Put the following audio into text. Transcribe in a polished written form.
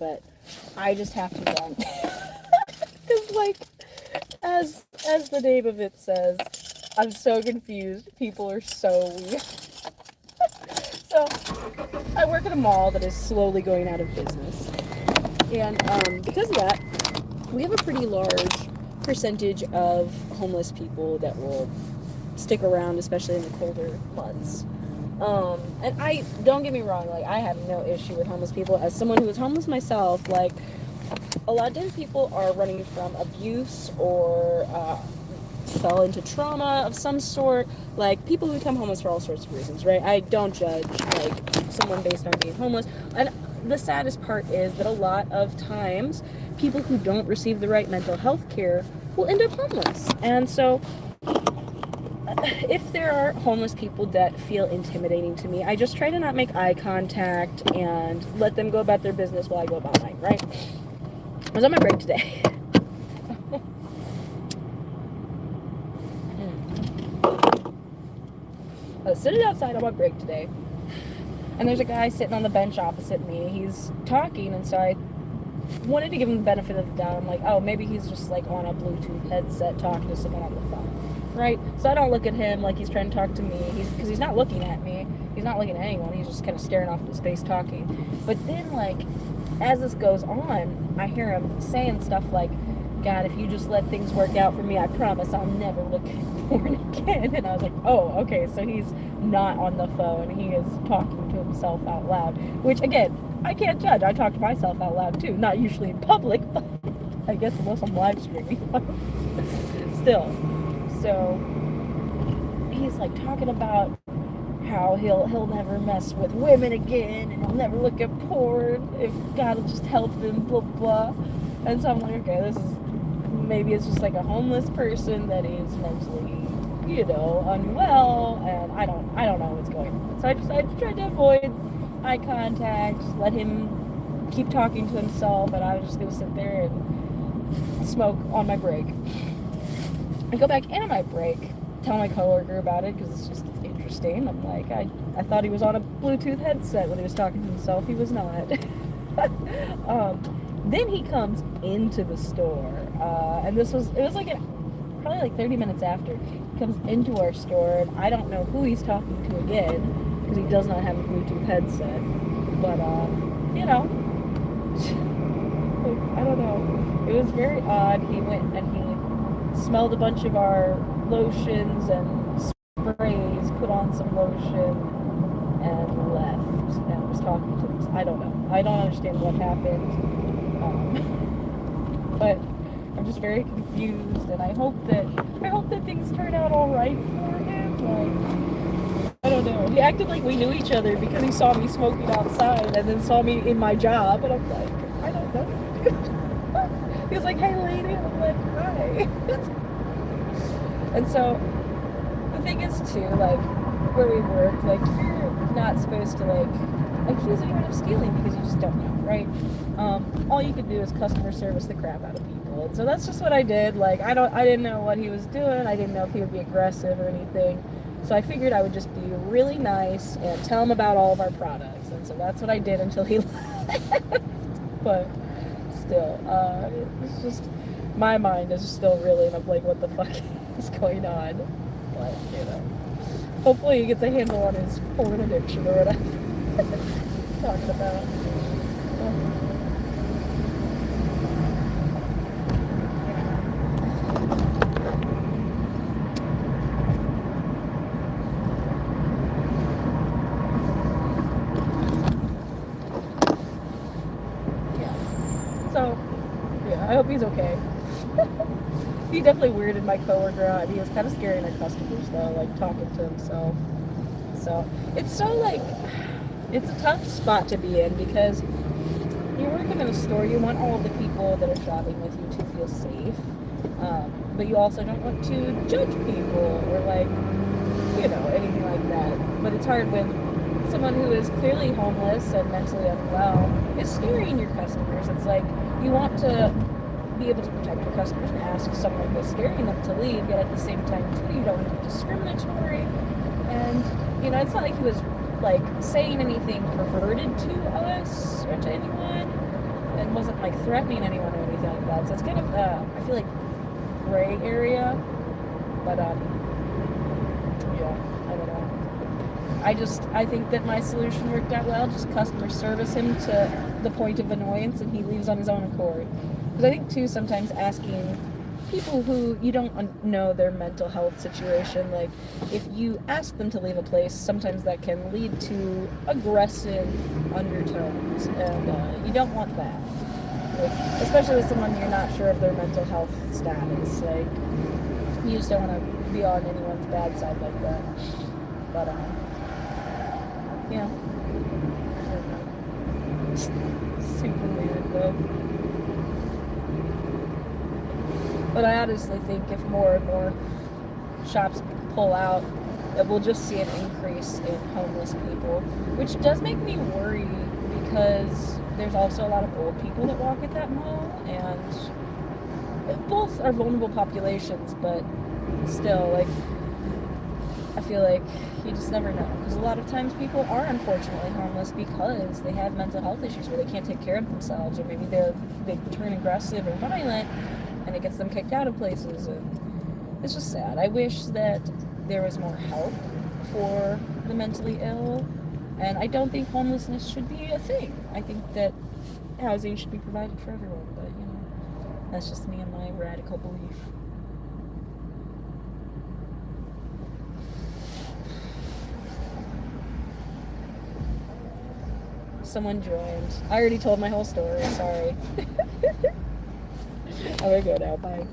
but I just have to vent. Because, like, as the name of it says, I'm so confused. People are so weird. So, I work at a mall that is slowly going out of business. And because of that, we have a pretty large percentage of homeless people that will stick around, especially in the colder months. And I don't get me wrong, like I have no issue with homeless people. As someone who was homeless myself, like a lot of times people are running from abuse or fell into trauma of some sort. Like people who become homeless for all sorts of reasons, right? I don't judge like someone based on being homeless. And the saddest part is that a lot of times people who don't receive the right mental health care will end up homeless. And so if there are homeless people that feel intimidating to me, I just try to not make eye contact and let them go about their business while I go about mine, right? I was on my break today. I was sitting outside on my break today, and there's a guy sitting on the bench opposite me. He's talking, and so I wanted to give him the benefit of the doubt. I'm like, oh, maybe he's just like on a Bluetooth headset talking to someone on the phone, right? So I don't look at him like he's trying to talk to me, because he's not looking at me. He's not looking at anyone. He's just kind of staring off into space talking. But then, like, as this goes on, I hear him saying stuff like, God, if you just let things work out for me, I promise I'll never look porn again. And I was like, oh, okay, so he's not on the phone. He is talking to himself out loud, which, again, I can't judge. I talk to myself out loud, too. Not usually in public, but I guess unless I'm live streaming. Still. So, he's, like, talking about how he'll never mess with women again, and he'll never look at porn if God will just help him, blah, blah. And so I'm like, okay, this is, maybe it's just like a homeless person that is mentally, unwell, and I don't know what's going on. So I tried to avoid eye contact, let him keep talking to himself, and I was just going to sit there and smoke on my break. I go back in on my break, tell my coworker about it, because it's interesting. I'm like, I thought he was on a Bluetooth headset when he was talking to himself. He was not. Then he comes into the store, and it was like probably like 30 minutes after. He comes into our store, and I don't know who he's talking to again, because he does not have a Bluetooth headset. But, I don't know. It was very odd. He went and he smelled a bunch of our lotions and sprays, put on some lotion, and left, and was talking to us. I don't know. I don't understand what happened. But I'm just very confused, and I hope that things turn out all right for him. Like, I don't know. He acted like we knew each other because he saw me smoking outside, and then saw me in my job, and I'm like, I don't know. He was like, "Hey, lady," and I'm like, "Hi." And so the thing is too, like, where we work, like, you're not supposed to like accuse anyone of stealing because you just don't know, right? All you can do is customer service the crap out of people, and so that's just what I did. Like, I didn't know what he was doing. I didn't know if he would be aggressive or anything, so I figured I would just be really nice and tell him about all of our products, and so that's what I did until he left. But still, it's just, my mind is still reeling of like what the fuck is going on. But hopefully he gets a handle on his porn addiction or whatever. Talking about. So, I hope he's okay. He definitely weirded my coworker out. He was kind of scaring our customers though, like talking to himself. So it's so like, it's a tough spot to be in because you're working in a store. You want all of the people that are shopping with you to feel safe, but you also don't want to judge people or like, anything like that. But it's hard when someone who is clearly homeless and mentally unwell is scaring your customers. It's like you want to be able to protect your customers and ask someone who's scaring them to leave, yet at the same time too, you don't want to be discriminatory. And it's not like he was like saying anything perverted to us or to anyone. wasn't like threatening anyone or anything like that. So it's kind of I feel like gray area, but yeah, I don't know. I think that my solution worked out well. Just customer service him to the point of annoyance, and he leaves on his own accord. Because I think too sometimes asking people who you don't know their mental health situation, like if you ask them to leave a place, sometimes that can lead to aggressive undertones, and you don't want that. Like, especially with someone you're not sure of their mental health status. Like, you just don't want to be on anyone's bad side like that. But yeah. Super weird though. But I honestly think if more and more shops pull out, that we'll just see an increase in homeless people, which does make me worry because there's also a lot of old people that walk at that mall, and both are vulnerable populations, but still, like, I feel like you just never know, because a lot of times people are unfortunately homeless because they have mental health issues where they can't take care of themselves, or maybe they turn aggressive or violent, and it gets them kicked out of places, and it's just sad. I wish that there was more help for the mentally ill, and I don't think homelessness should be a thing. I think that housing should be provided for everyone, but you know, that's just me and my radical belief. Someone joined. I already told my whole story, sorry. I'm gonna go now, bye.